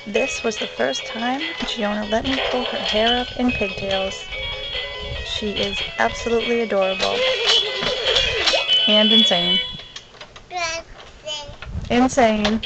This was the first time Giona let me pull her hair up in pigtails. She is absolutely adorable. And insane. Insane.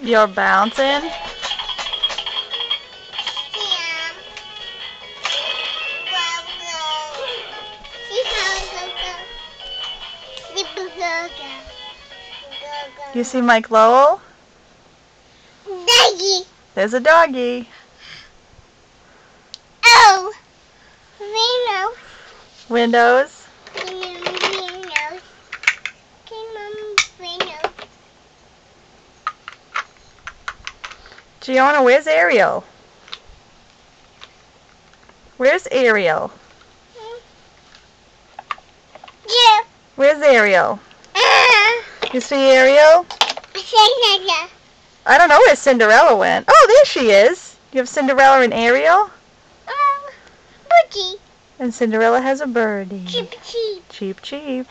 You're bouncing? You see Mike Lowell? Doggy. There's a doggy. Oh, Reno. Windows. Reno. Reno. Giona, where's Ariel? Where's Ariel? Yeah. Where's Ariel? You see Ariel? I don't know where Cinderella went. Oh, there she is. You have Cinderella and Ariel? Birdie. And Cinderella has a birdie. Cheep, cheep. Cheep, cheep.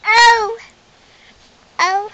Oh. Oh.